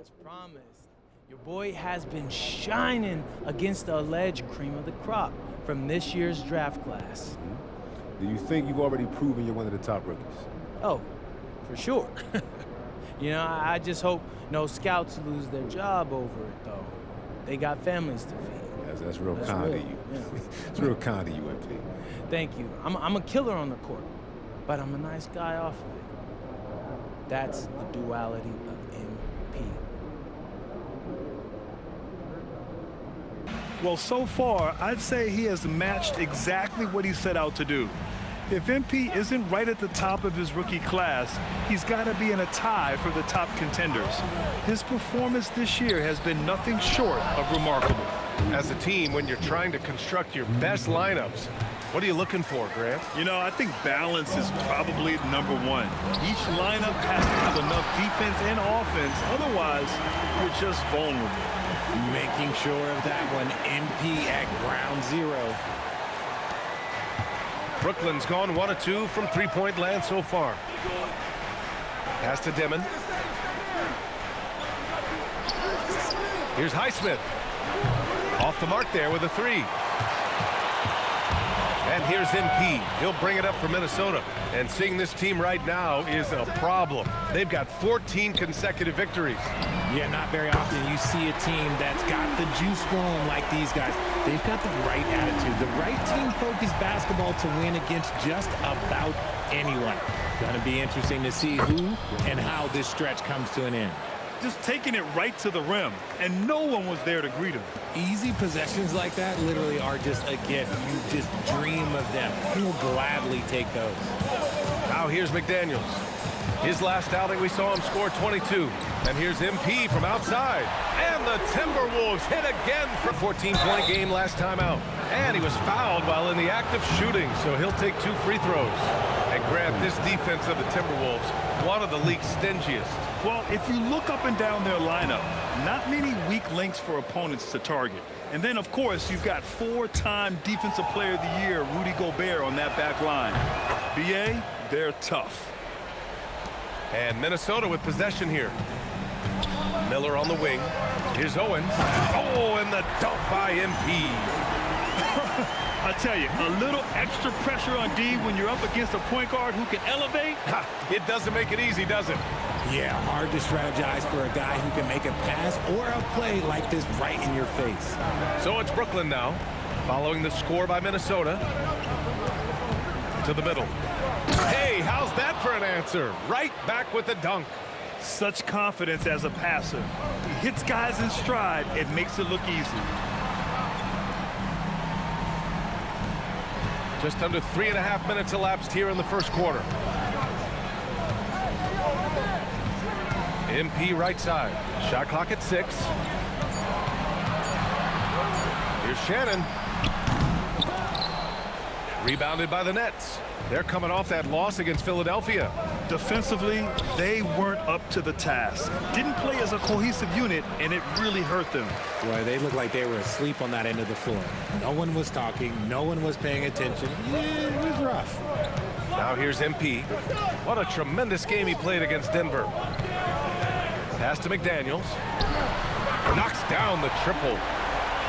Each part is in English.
As promised, your boy has been shining against the alleged cream of the crop from this year's draft class. Do you think you've already proven you're one of the top rookies? Oh, for sure. You know, I just hope no scouts lose their job over it, though. They got families to feed. That's real kind of you. Yeah. It's real kind of you, MP. Thank you. I'm a killer on the court, but I'm a nice guy off of it. That's the duality of MP. Well, so far, I'd say he has matched exactly what he set out to do. If MP isn't right at the top of his rookie class, he's got to be in a tie for the top contenders. His performance this year has been nothing short of remarkable. As a team, when you're trying to construct your best lineups, what are you looking for, Grant? You know, I think balance is probably number one. Each lineup has to have enough defense and offense, otherwise you're just vulnerable. Making sure of that one, MP at ground zero. Brooklyn's gone 1 of 2 from three-point land so far. Pass to Demin. Here's Highsmith. Off the mark there with a three. And here's MP. He'll bring it up for Minnesota. And seeing this team right now is a problem. They've got 14 consecutive victories. Yeah, not very often you see a team that's got the juice flowing like these guys. They've got the right attitude, the right team-focused basketball to win against just about anyone. Gonna be interesting to see who and how this stretch comes to an end. Just taking it right to the rim, and no one was there to greet him. Easy possessions like that literally are just a gift. You just dream of them. He'll gladly take those. Now here's McDaniels. His last outing, we saw him score 22. And here's MP from outside. And the Timberwolves hit again for a 14-point game last time out. And he was fouled while in the act of shooting, so he'll take 2 free throws. And Grant, this defense of the Timberwolves, one of the league's stingiest. Well, if you look up and down their lineup, not many weak links for opponents to target. And then, of course, you've got 4-time Defensive Player of the Year, Rudy Gobert, on that back line. BA, they're tough. And Minnesota with possession here. Miller on the wing. Here's Owens. Oh, and the dunk by MP. I tell you, a little extra pressure on D when you're up against a point guard who can elevate. It doesn't make it easy, does it? Yeah, hard to strategize for a guy who can make a pass or a play like this right in your face. So it's Brooklyn now, following the score by Minnesota. To the middle. Hey, how's that for an answer? Right back with the dunk. Such confidence as a passer. He hits guys in stride. It makes it look easy. Just under 3.5 minutes elapsed here in the first quarter. MP right side. Shot clock at 6. Here's Shannon. Rebounded by the Nets. They're coming off that loss against Philadelphia. Defensively, they weren't up to the task. Didn't play as a cohesive unit, and it really hurt them. Boy, they looked like they were asleep on that end of the floor. No one was talking. No one was paying attention. Yeah, it was rough. Now here's MP. What a tremendous game he played against Denver. Pass to McDaniels. Knocks down the triple.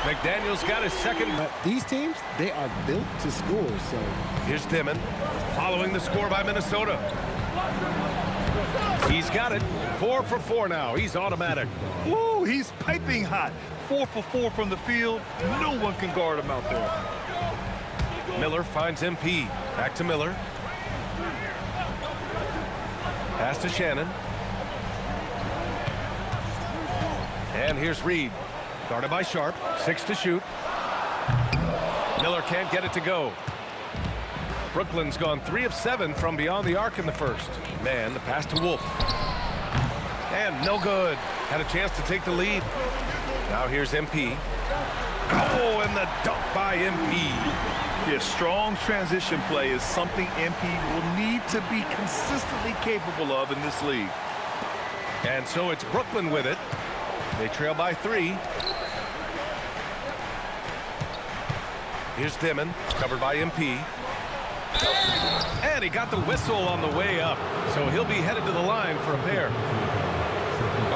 McDaniels got his second. But these teams, they are built to score, so. Here's Demin, following the score by Minnesota. He's got it. 4 for 4 now. He's automatic. Woo, he's piping hot. 4 for 4 from the field. No one can guard him out there. Miller finds MP. Back to Miller. Pass to Shannon. And here's Reed. Guarded by Sharp. 6 to shoot. Miller can't get it to go. Brooklyn's gone 3 of 7 from beyond the arc in the first. Man, the pass to Wolf. And no good. Had a chance to take the lead. Now here's MP. Oh, and the dunk by MP. Yeah, strong transition play is something MP will need to be consistently capable of in this league. And so it's Brooklyn with it. They trail by 3. Here's Demin, covered by MP. And he got the whistle on the way up, so he'll be headed to the line for a pair.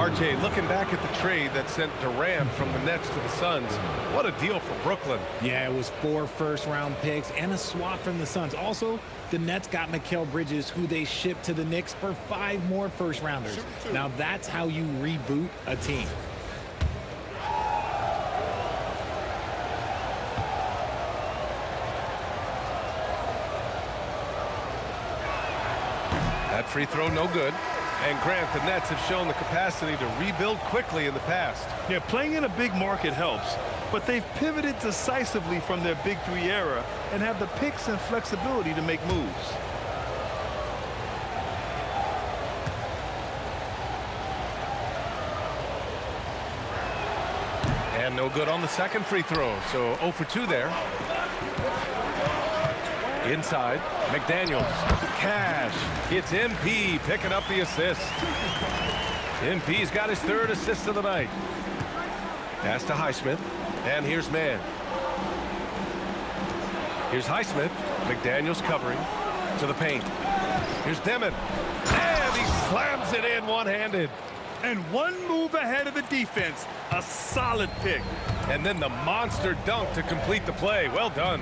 RJ, looking back at the trade that sent Durant from the Nets to the Suns, what a deal for Brooklyn. Yeah, it was 4 first-round picks and a swap from the Suns. Also, the Nets got Mikal Bridges, who they shipped to the Knicks for 5 more first-rounders. Now, that's how you reboot a team. That free throw, no good. And Grant, the Nets have shown the capacity to rebuild quickly in the past. Yeah, playing in a big market helps, but they've pivoted decisively from their Big Three era and have the picks and flexibility to make moves. And no good on the second free throw, so 0 for 2 there. Inside, McDaniels, Cash, it's MP picking up the assist. MP's got his 3rd assist of the night. Pass to Highsmith, and here's Mann. Here's Highsmith, McDaniels covering to the paint. Here's Demin, and he slams it in one-handed. And one move ahead of the defense, a solid pick. And then the monster dunk to complete the play. Well done.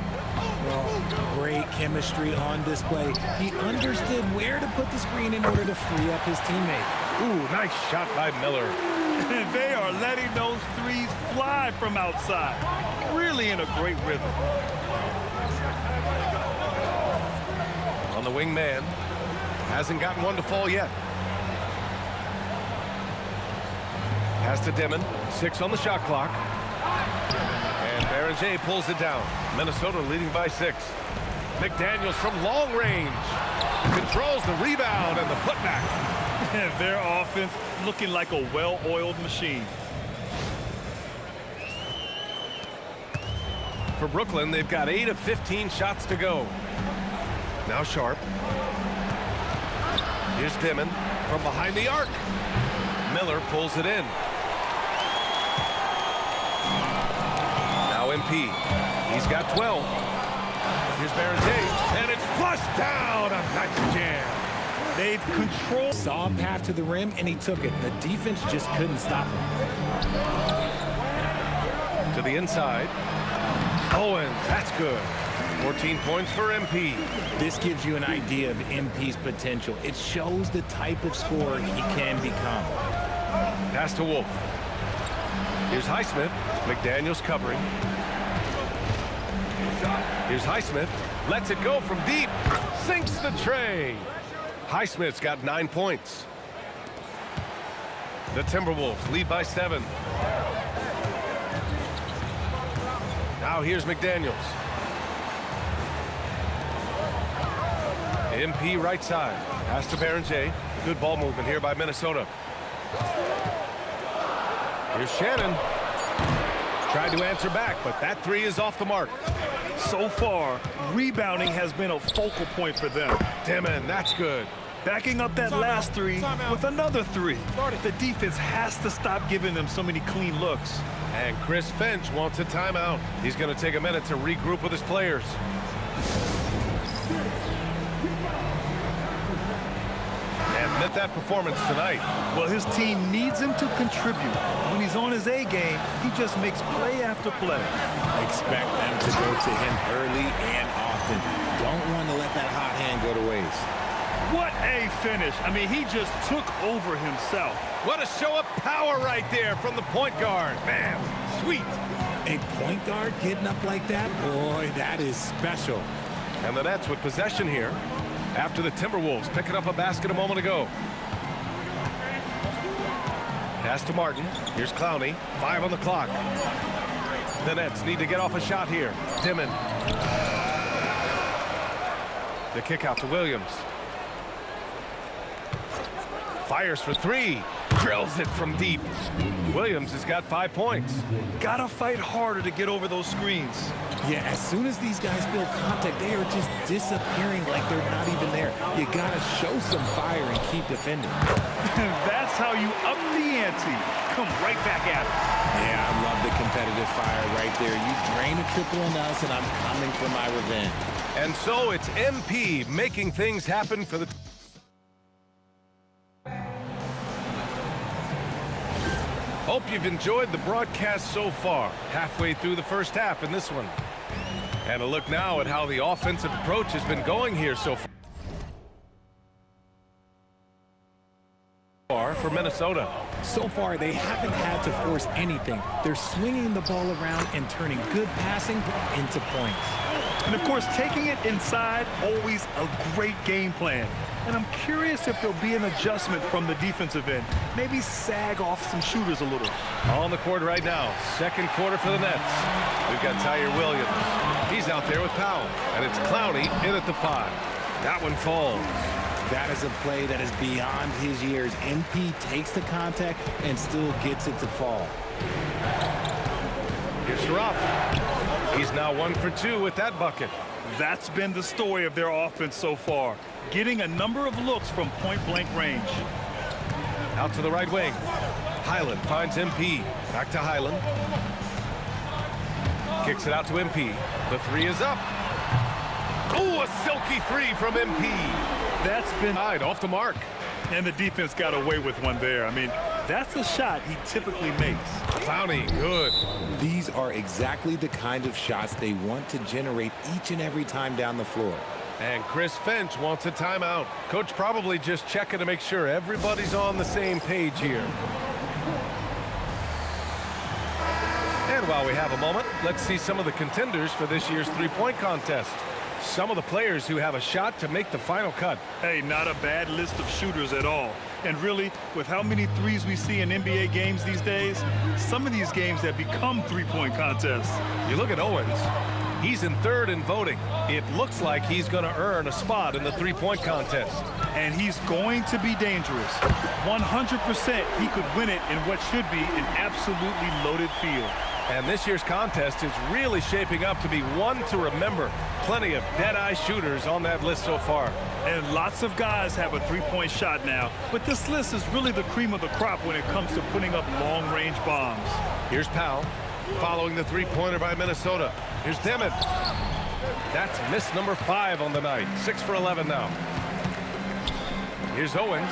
Well, great chemistry on display. He understood where to put the screen in order to free up his teammate. Ooh, nice shot by Miller. And they are letting those threes fly from outside. Really in a great rhythm. On the wing man. Hasn't gotten one to fall yet. Pass to Demin. 6 on the shot clock. And Berenger pulls it down. Minnesota leading by 6. McDaniels from long range. Controls the rebound and the putback. And their offense looking like a well-oiled machine. For Brooklyn, they've got 8 of 15 shots to go. Now Sharp. Here's Demin from behind the arc. Miller pulls it in. Now MP. He's got 12. Here's Berenger, and it's flushed down. A nice jam. They've controlled. Saw a path to the rim, and he took it. The defense just couldn't stop him. To the inside. Owens, that's good. 14 points for MP. This gives you an idea of MP's potential. It shows the type of scorer he can become. Pass to Wolf. Here's Highsmith. McDaniels covering. Here's Highsmith. Lets it go from deep. Sinks the tray. Highsmith's got 9 points. The Timberwolves lead by 7. Now here's McDaniels. MP right side. Pass to Berenger. Good ball movement here by Minnesota. Here's Shannon. Tried to answer back, but that 3 is off the mark. So far, rebounding has been a focal point for them. Demin, that's good. Backing up that last 3 with another 3. The defense has to stop giving them so many clean looks. And Chris Finch wants a timeout. He's going to take a minute to regroup with his players. Admit that performance tonight. Well, his team needs him to contribute. When he's on his A game, he just makes play after play. Expect them to go to him early and often. Don't want to let that hot hand go to waste. What a finish. I mean, he just took over himself. What a show of power right there from the point guard. Man, sweet. A point guard getting up like that? Boy, that is special. And the Nets with possession here after the Timberwolves picking up a basket a moment ago. Pass to Martin. Here's Clowney. 5 on the clock. The Nets need to get off a shot here. Demin. The kick out to Williams. Fires for 3. Drills it from deep. Williams has got 5 points. Gotta fight harder to get over those screens. Yeah, as soon as these guys feel contact, they are just disappearing like they're not even there. You gotta show some fire and keep defending. That's how you up the ante. Come right back at it. Yeah, I love the competitive fire right there. You drain a triple on us, and I'm coming for my revenge. And so it's MP making things happen for the... Hope you've enjoyed the broadcast so far. Halfway through the first half in this one. And a look now at how the offensive approach has been going here so far for Minnesota. So far, they haven't had to force anything. They're swinging the ball around and turning good passing into points. And of course, taking it inside, always a great game plan. And I'm curious if there'll be an adjustment from the defensive end. Maybe sag off some shooters a little. On the court right now, second quarter for the Nets. We've got Tyre Williams. He's out there with Powell. And it's Clowney in at the 5. That one falls. That is a play that is beyond his years. MP takes the contact and still gets it to fall. Here's Sharaf. He's now 1 for 2 with that bucket. That's been the story of their offense so far. Getting a number of looks from point-blank range. Out to the right wing. Highland finds MP. Back to Highland. Kicks it out to MP. The 3 is up. Oh, a silky 3 from MP. That's been off the mark. And the defense got away with one there. I mean, that's a shot he typically makes. Clowney, good. These are exactly the kind of shots they want to generate each and every time down the floor. And Chris Finch wants a timeout. Coach probably just checking to make sure everybody's on the same page here. And while we have a moment, let's see some of the contenders for this year's three-point contest. Some of the players who have a shot to make the final cut. Hey, not a bad list of shooters at all. And really, with how many threes we see in NBA games these days, some of these games have become three-point contests. You look at Owens. He's in third in voting. It looks like he's going to earn a spot in the three-point contest. And he's going to be dangerous. 100% he could win it in what should be an absolutely loaded field. And this year's contest is really shaping up to be one to remember. Plenty of dead-eye shooters on that list so far. And lots of guys have a three-point shot now. But this list is really the cream of the crop when it comes to putting up long-range bombs. Here's Powell following the three-pointer by Minnesota. Here's Demin. That's miss number 5 on the night. 6 for 11 now. Here's Owens.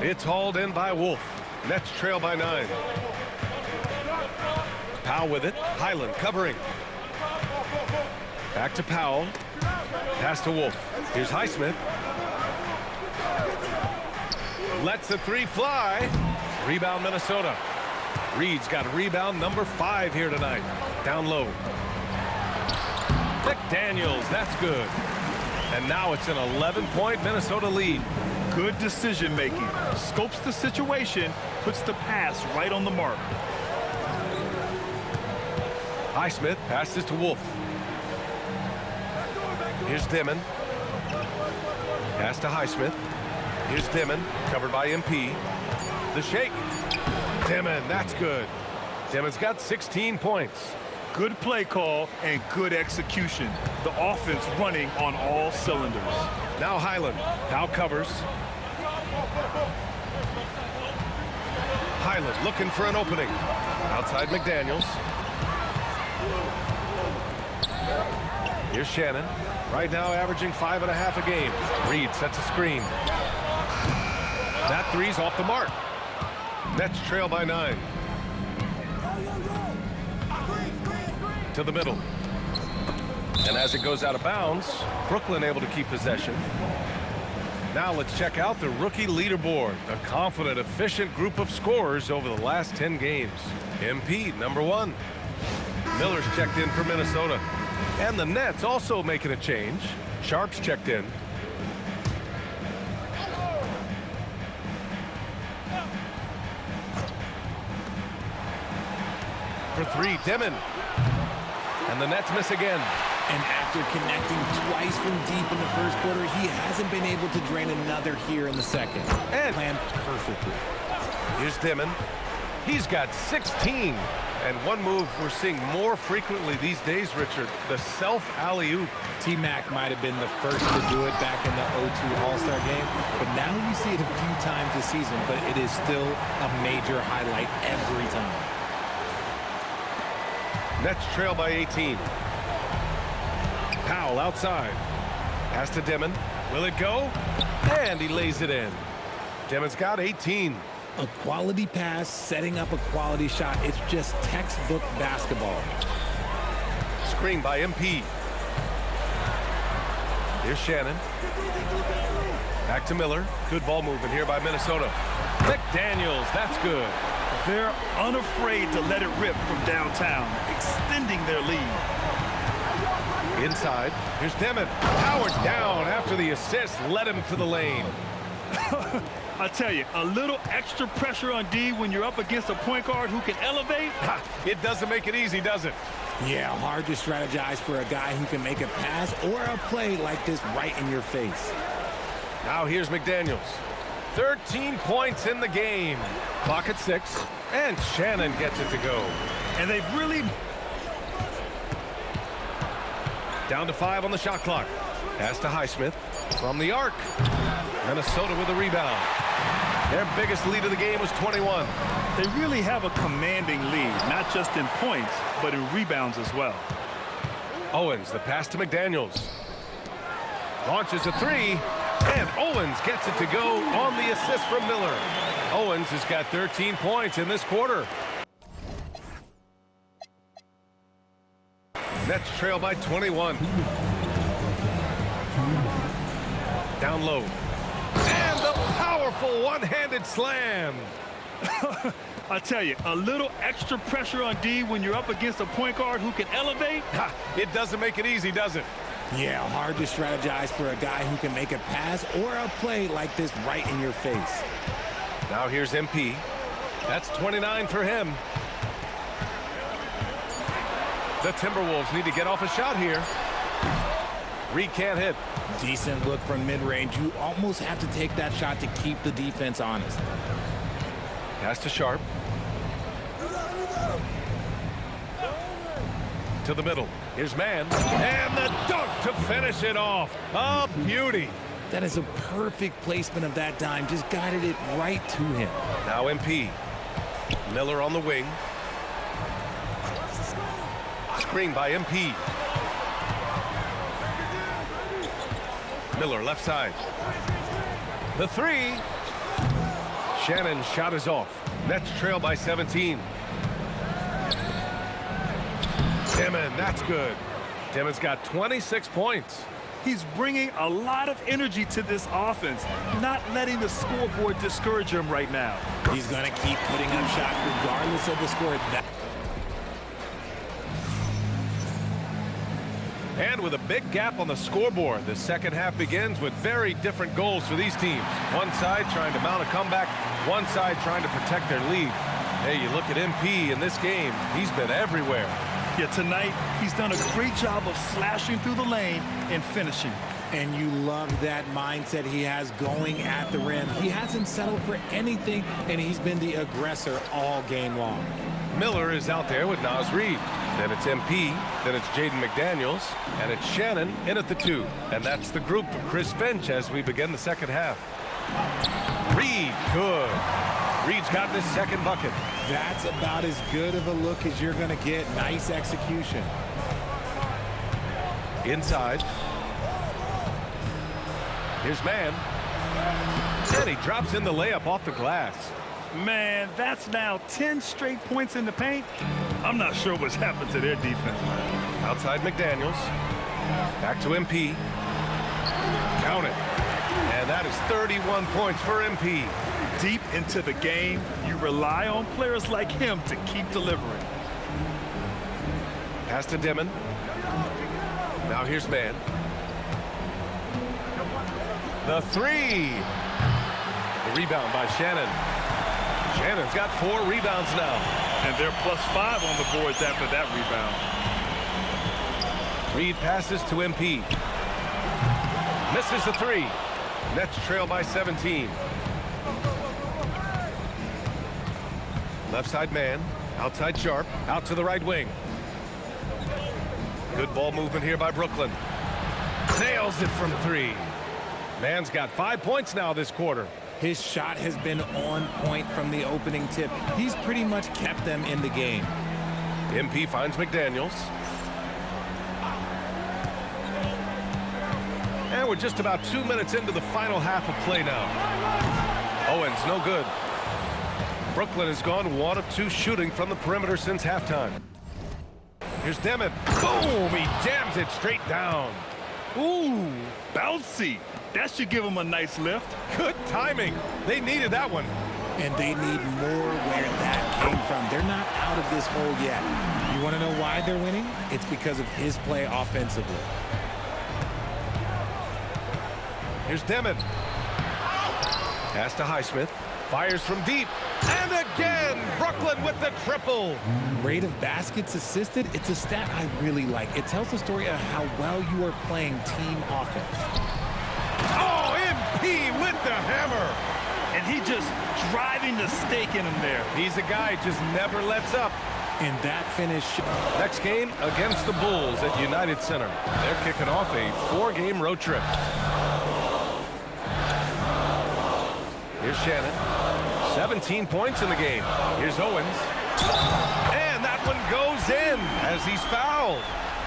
It's hauled in by Wolf. Nets trail by 9. Powell with it. Highland covering. Back to Powell. Pass to Wolf. Here's Highsmith. Lets the 3 fly. Rebound Minnesota. Reed's got rebound number 5 here tonight. Down low. McDaniels, that's good. And now it's an 11-point Minnesota lead. Good decision making. Scopes the situation, puts the pass right on the mark. Highsmith passes to Wolf. Here's Demin. Pass to Highsmith. Here's Demin, covered by MP. The shake. Demin, that's good. Demin's got 16 points. Good play call and good execution. The offense running on all cylinders. Now Highland. Now covers. Highland looking for an opening. Outside McDaniels. Here's Shannon. Right now averaging 5.5 a game. Reed sets a screen. That 3's off the mark. Nets trail by 9. To the middle. And as it goes out of bounds, Brooklyn able to keep possession. Now let's check out the rookie leaderboard. A confident, efficient group of scorers over the last 10 games. MP, number 1. Miller's checked in for Minnesota. And the Nets also making a change. Sharp's checked in. For 3, Demin. And the Nets miss again. And after connecting twice from deep in the first quarter, he hasn't been able to drain another here in the second. And planned perfectly. Here's Demin. He's got 16. And one move we're seeing more frequently these days, Richard, the self-alley-oop. T-Mac might have been the first to do it back in the 02 All-Star game, but now you see it a few times this season, but it is still a major highlight every time. Nets trail by 18. Powell outside. Pass to Demin. Will it go? And he lays it in. Demin's got 18. A quality pass, setting up a quality shot. It's just textbook basketball. Screen by MP. Here's Shannon. Back to Miller. Good ball movement here by Minnesota. McDaniels, that's good. They're unafraid to let it rip from downtown, extending their lead. Inside, here's Demin. Powered down after the assist led him to the lane. I tell you, a little extra pressure on D when you're up against a point guard who can elevate. It doesn't make it easy, does it? Yeah, hard to strategize for a guy who can make a pass or a play like this right in your face. Now here's McDaniels. 13 points in the game. Clock at 6, and Shannon gets it to go. And they've really... Down to 5 on the shot clock. Pass to Highsmith from the arc. Minnesota with a rebound. Their biggest lead of the game was 21. They really have a commanding lead, not just in points, but in rebounds as well. Owens, the pass to McDaniels. Launches a 3, and Owens gets it to go on the assist from Miller. Owens has got 13 points in this quarter. Nets trail by 21. Down low. And the powerful one-handed slam. I tell you, a little extra pressure on D when you're up against a point guard who can elevate. It doesn't make it easy, does it? Yeah, hard to strategize for a guy who can make a pass or a play like this right in your face. Now here's MP. That's 29 for him. The Timberwolves need to get off a shot here. Reed can't hit. Decent look from mid-range. You almost have to take that shot to keep the defense honest. Pass to Sharp. To the middle. Here's Mann. And the dunk to finish it off. A beauty. That is a perfect placement of that dime. Just guided it right to him. Now MP. Miller on the wing. Screen by MP. Miller left side. The 3. Shannon's shot is off. Nets trail by 17. Demin, that's good. Demin's got 26 points. He's bringing a lot of energy to this offense, not letting the scoreboard discourage him right now. He's going to keep putting up shots regardless of the score. And with a big gap on the scoreboard, the second half begins with very different goals for these teams. One side trying to mount a comeback, one side trying to protect their lead. Hey, you look at MP in this game, he's been everywhere. Yeah, tonight he's done a great job of slashing through the lane and finishing. And you love that mindset he has going at the rim. He hasn't settled for anything, and he's been the aggressor all game long. Miller is out there with Naz Reid. Then it's MP, then it's Jaden McDaniels, and it's Shannon in at the 2. And that's the group for Chris Finch as we begin the second half. Reid, good. Reid's gotten his second bucket. That's about as good of a look as you're going to get. Nice execution. Inside. Here's Mann. And he drops in the layup off the glass. Man, that's now 10 straight points in the paint. I'm not sure what's happened to their defense. Outside McDaniels. Back to MP. Count it. And that is 31 points for MP. Deep into the game, you rely on players like him to keep delivering. Pass to Demin. Now here's Mann. The 3. The rebound by Shannon. Shannon's got 4 rebounds now. And they're +5 on the boards after that rebound. Reid passes to MP. Misses the 3. Nets trail by 17. Left side man. Outside Sharp. Out to the right wing. Good ball movement here by Brooklyn. Nails it from 3. Mann's got 5 points now this quarter. His shot has been on point from the opening tip. He's pretty much kept them in the game. MP finds McDaniels. And we're just about 2 minutes into the final half of play now. Owens, no good. Brooklyn has gone 1 of 2 shooting from the perimeter since halftime. Here's Demin. Boom! He jams it straight down. Ooh, bouncy. That should give him a nice lift. Good timing. They needed that one. And they need more where that came from. They're not out of this hole yet. You want to know why they're winning? It's because of his play offensively. Here's Demin. Pass to Highsmith. Fires from deep. And again, Brooklyn with the triple. Rate of baskets assisted, it's a stat I really like. It tells the story of how well you are playing team offense. Oh, MP with the hammer. And he just driving the stake in him there. He's a guy just never lets up. And that finish. Next game against the Bulls at United Center. They're kicking off a 4-game road trip. Here's Shannon. 17 points in the game. Here's Owens. And that one goes in as he's fouled.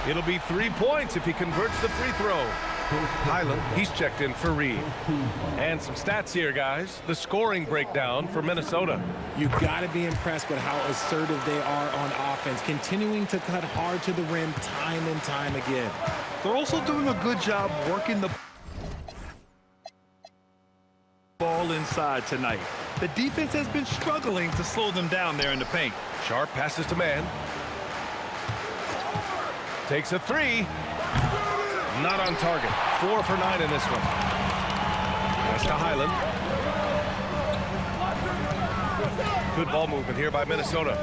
It'll be 3 points if he converts the free throw. Highland, he's checked in for Reed. And some stats here, guys. The scoring breakdown for Minnesota. You've got to be impressed with how assertive they are on offense, continuing to cut hard to the rim time and time again. They're also doing a good job working the ball inside tonight. The defense has been struggling to slow them down there in the paint. Sharp passes to man. Takes a 3. Not on target. 4 for 9 in this one. Pass to Highland. Good ball movement here by Minnesota.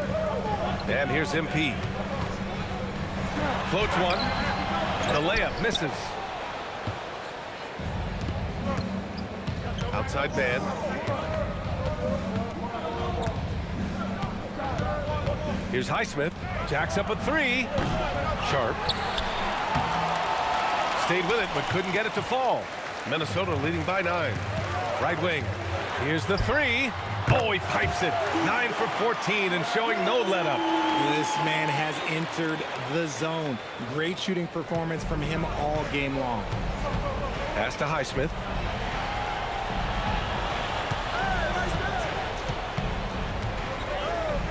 And here's MP. Floats one. The layup misses. Outside man. Here's Highsmith. Jacks up a 3. Sharp. Stayed with it, but couldn't get it to fall. Minnesota leading by 9. Right wing. Here's the 3. Oh, he pipes it. 9 for 14 and showing no let-up. This man has entered the zone. Great shooting performance from him all game long. Pass to Highsmith.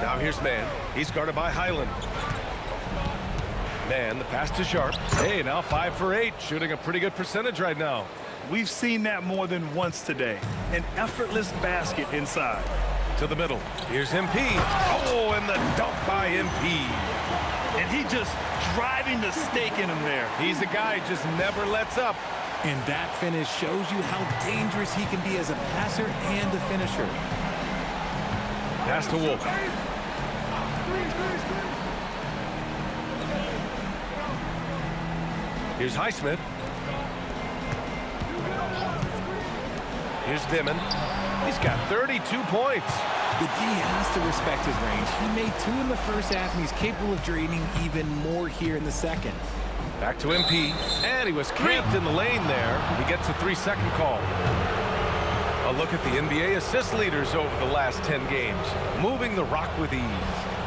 Now here's Man. He's guarded by Highland. Man, the pass to Sharp. Hey, now 5 for 8, shooting a pretty good percentage right now. We've seen that more than once today. An effortless basket inside. To the middle. Here's MP. Oh, and the dunk by MP. And he just driving the stake in him there. He's a guy who just never lets up. And that finish shows you how dangerous he can be as a passer and a finisher. Pass to Wolf. Here's Highsmith. Here's Demin. He's got 32 points. The D has to respect his range. He made 2 in the first half, and he's capable of draining even more here in the second. Back to MP. And he was cramped in the lane there. He gets a 3-second call. A look at the NBA assist leaders over the last 10 games. Moving the rock with ease.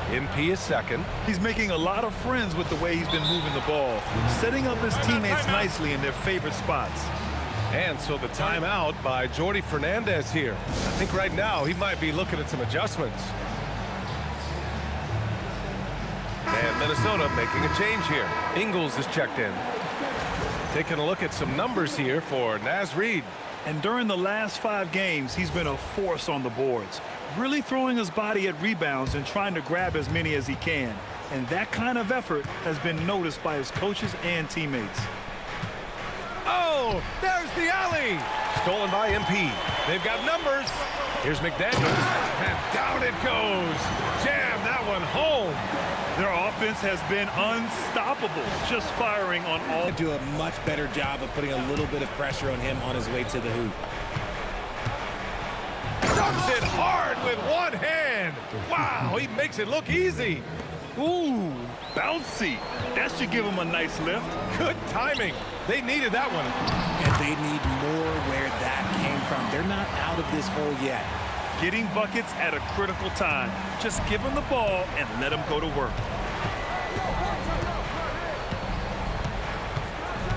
MP is second. He's making a lot of friends with the way he's been moving the ball, setting up his teammates nicely in their favorite spots. And so the timeout by Jordi Fernandez here. I think right now he might be looking at some adjustments. And Minnesota making a change here. Ingles is checked in. Taking a look at some numbers here for Naz Reid. And during the last 5 games, he's been a force on the boards, really throwing his body at rebounds and trying to grab as many as he can. And that kind of effort has been noticed by his coaches and teammates. Oh, there's the alley. Stolen by MP. They've got numbers. Here's McDaniels. And down it goes. Jam that one home. Their offense has been unstoppable, just firing on all. Do a much better job of putting a little bit of pressure on him on his way to the hoop. Dumps it hard with one hand. Wow, he makes it look easy. Ooh, bouncy. That should give him a nice lift. Good timing. They needed that one. And they need more where that came from. They're not out of this hole yet. Getting buckets at a critical time. Just give him the ball and let him go to work.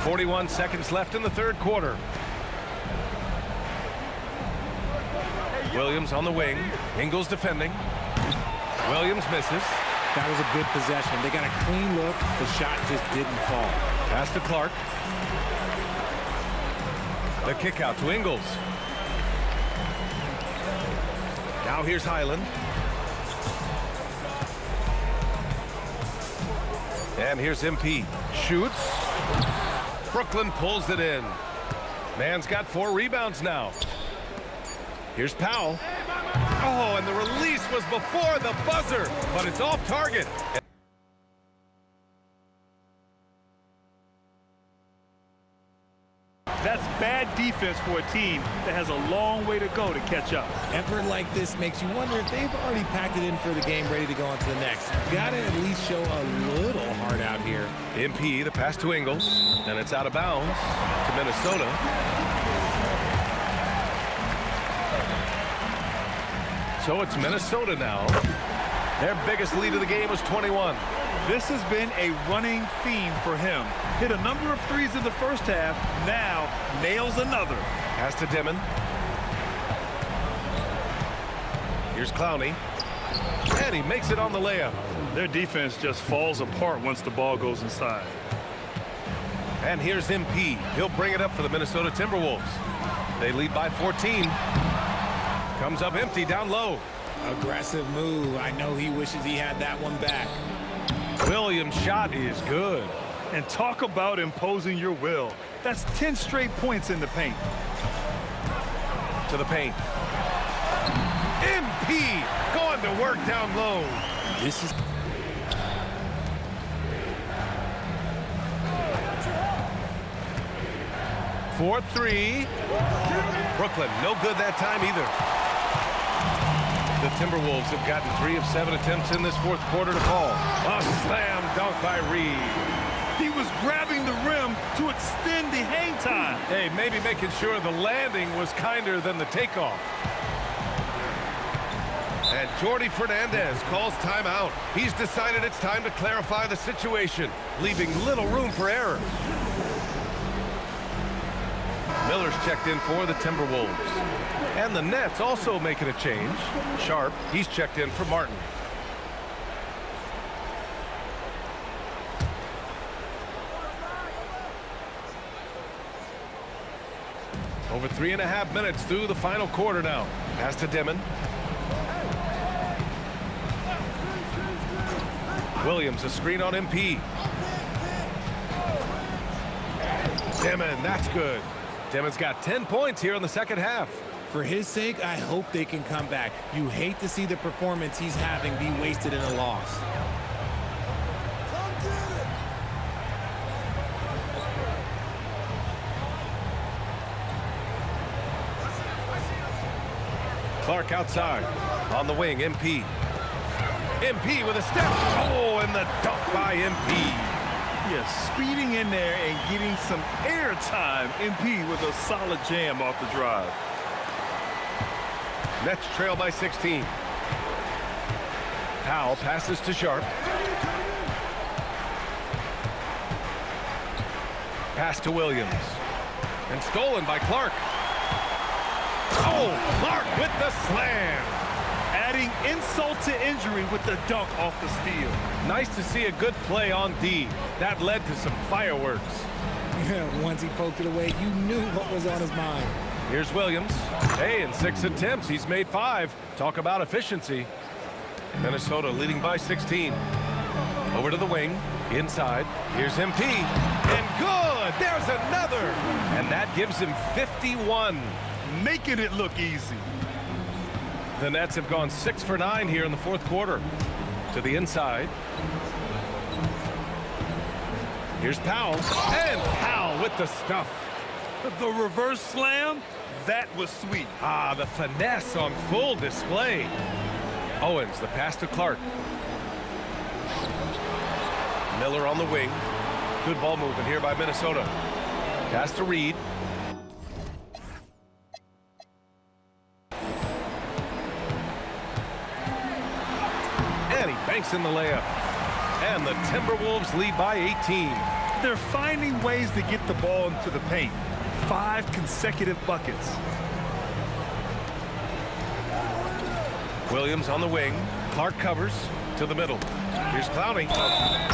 41 seconds left in the third quarter. Williams on the wing. Ingles defending. Williams misses. That was a good possession. They got a clean look. The shot just didn't fall. Pass to Clark. The kick out to Ingles. Now here's Highland. And here's MP. Shoots. Brooklyn pulls it in. Man's got 4 rebounds now. Here's Powell. Oh, and the release was before the buzzer, but it's off target. That's bad defense for a team that has a long way to go to catch up. Effort like this makes you wonder if they've already packed it in for the game, ready to go on to the next. Got to at least show a little heart out here. MP, the pass to Ingles, and it's out of bounds to Minnesota. So it's Minnesota now. Their biggest lead of the game was 21. This has been a running theme for him. Hit a number of threes in the first half, now nails another. Pass to Demin. Here's Clowney. And he makes it on the layup. Their defense just falls apart once the ball goes inside. And here's MP. He'll bring it up for the Minnesota Timberwolves. They lead by 14. Comes up empty down low. Aggressive move. I know he wishes he had that one back. Williams' shot is good. And talk about imposing your will. That's 10 straight points in the paint. To the paint. MP going to work down low. This is... For 3. Brooklyn, no good that time either. The Timberwolves have gotten 3 of 7 attempts in this fourth quarter to fall. A slam dunk by Reed. He was grabbing the rim to extend the hang time. Hey, maybe making sure the landing was kinder than the takeoff. And Jordi Fernandez calls timeout. He's decided it's time to clarify the situation, leaving little room for error. Miller's checked in for the Timberwolves. And the Nets also making a change. Sharp, he's checked in for Martin. Over 3.5 minutes through the final quarter now. Pass to Demin. Williams, a screen on MP. Demin, that's good. Demin's got 10 points here in the second half. For his sake, I hope they can come back. You hate to see the performance he's having be wasted in a loss. Clark outside. On the wing, MP. MP with a step. Oh, and the dunk by MP. Yes, speeding in there and getting some air time. MP with a solid jam off the drive. Nets trail by 16. Powell passes to Sharp. Pass to Williams. And stolen by Clark. Oh, Clark with the slam. Adding insult to injury with the dunk off the steal. Nice to see a good play on D. That led to some fireworks. Once he poked it away, you knew what was on his mind. Here's Williams. Hey, in 6 attempts, he's made 5. Talk about efficiency. Minnesota leading by 16. Over to the wing. Inside. Here's MP. And good! There's another! And that gives him 51. Making it look easy. The Nets have gone 6 for 9 here in the fourth quarter. To the inside. Here's Powell. And Powell with the stuff. The reverse slam, that was sweet. Ah, the finesse on full display. Owens, the pass to Clark. Miller on the wing. Good ball movement here by Minnesota. Pass to Reed. And he banks in the layup. And the Timberwolves lead by 18. They're finding ways to get the ball into the paint. 5 consecutive buckets. Williams on the wing. Clark covers to the middle. Here's Clowney.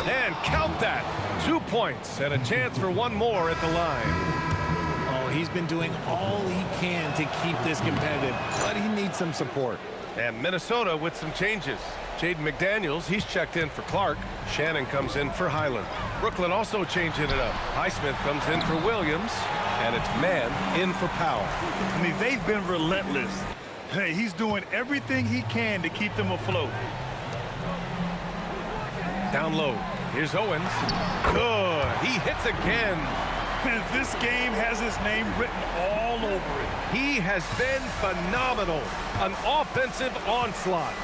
And count that. 2 points and a chance for one more at the line. Oh, he's been doing all he can to keep this competitive, but he needs some support. And Minnesota with some changes. Jaden McDaniels, he's checked in for Clark. Shannon comes in for Highland. Brooklyn also changing it up. Highsmith comes in for Williams. And it's man in for Powell. I mean, they've been relentless. Hey, he's doing everything he can to keep them afloat. Down low. Here's Owens. Good. He hits again. And this game has his name written all over it. He has been phenomenal. An offensive onslaught.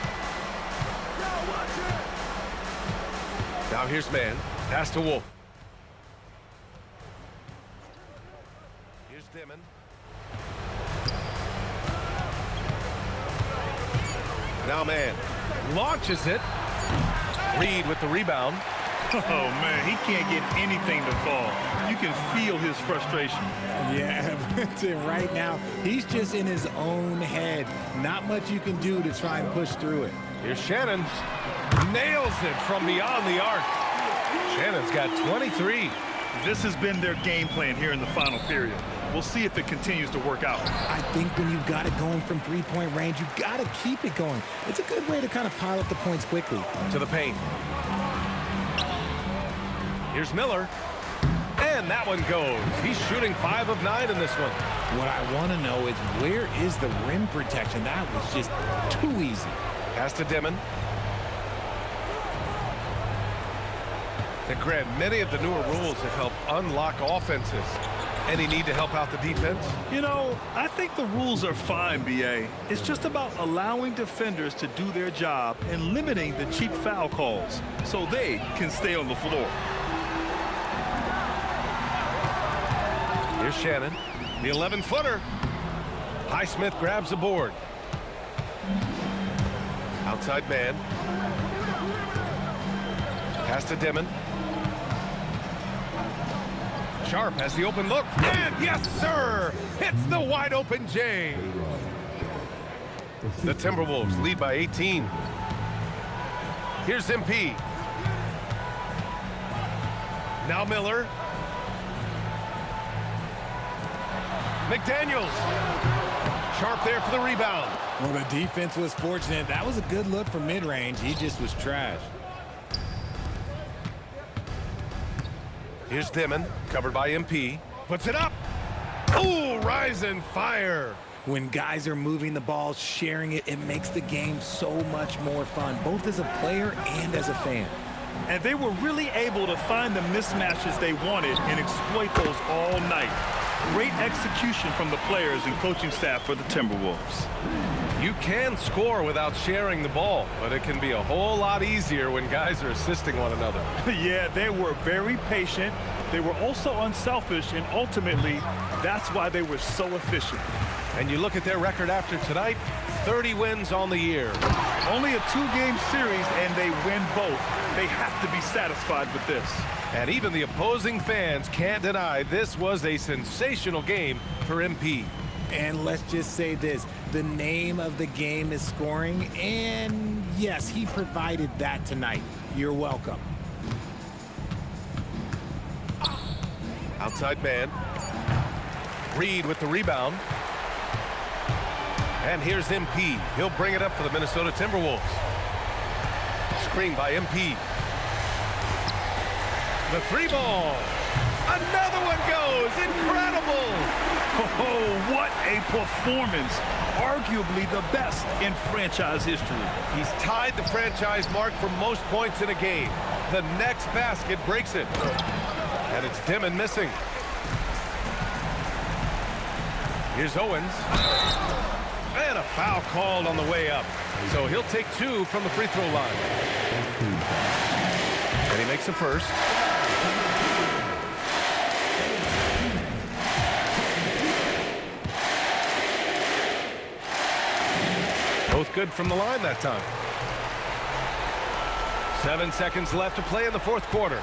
Now here's man. Pass to Wolf. Here's Demin. Now man. Launches it. Reed with the rebound. Oh, man, he can't get anything to fall. You can feel his frustration. Yeah, right now, he's just in his own head. Not much you can do to try and push through it. Here's Shannon. Nails it from beyond the arc. Shannon's got 23. This has been their game plan here in the final period. We'll see if it continues to work out. I think when you've got it going from three-point range, you've got to keep it going. It's a good way to kind of pile up the points quickly. To the paint. Here's Miller. And that one goes. He's shooting 5 of 9 in this one. What I want to know is where is the rim protection? That was just too easy. Pass to Demin. And Grant, many of the newer rules have helped unlock offenses. Any need to help out the defense? You know, I think the rules are fine, B.A. It's just about allowing defenders to do their job and limiting the cheap foul calls so they can stay on the floor. Here's Shannon. The 11-footer. Highsmith grabs the board. Outside man. Pass to Demin. Sharp has the open look. And yes, sir! Hits the wide open J. The Timberwolves lead by 18. Here's MP. Now Miller. McDaniels. Sharp there for the rebound. Well, the defense was fortunate. That was a good look for mid-range. He just was trash. Here's Demin, covered by MP. Puts it up. Ooh, rise and fire. When guys are moving the ball, sharing it, it makes the game so much more fun, both as a player and as a fan. And they were really able to find the mismatches they wanted and exploit those all night. Great execution from the players and coaching staff for the Timberwolves. You can score without sharing the ball, but it can be a whole lot easier when guys are assisting one another. Yeah, they were very patient. They were also unselfish, and ultimately, that's why they were so efficient. And you look at their record after tonight, 30 wins on the year. Only a 2-game series, and they win both. They have to be satisfied with this. And even the opposing fans can't deny this was a sensational game for MP. And let's just say this, the name of the game is scoring, and yes, he provided that tonight. You're welcome. Outside man. Reed with the rebound. And here's MP. He'll bring it up for the Minnesota Timberwolves. Screen by MP. The 3-ball. Another one goes. Incredible. Oh, what a performance. Arguably the best in franchise history. He's tied the franchise mark for most points in a game. The next basket breaks it. And it's Demin missing. Here's Owens. And a foul called on the way up. So he'll take 2 from the free throw line. And he makes the first. Both good from the line that time. 7 seconds left to play in the fourth quarter.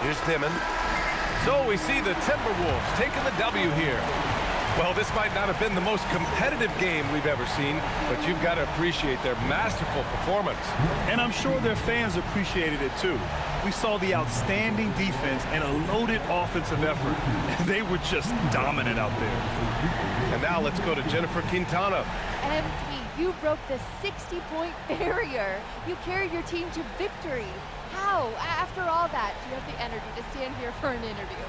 Here's Demin. So we see the Timberwolves taking the W here. Well, this might not have been the most competitive game we've ever seen, but you've got to appreciate their masterful performance. And I'm sure their fans appreciated it too. We saw the outstanding defense and a loaded offensive effort. And they were just dominant out there. And now let's go to Jennifer Quintana. MP, you broke the 60-point barrier. You carried your team to victory. How, after all that, do you have the energy to stand here for an interview?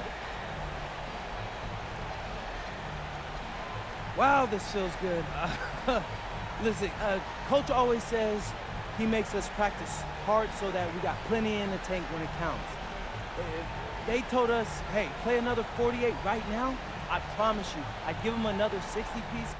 Wow, this feels good. Listen, Coach always says he makes us practice hard so that we got plenty in the tank when it counts. If they told us, hey, play another 48 right now, I promise you, I'd give them another 60 piece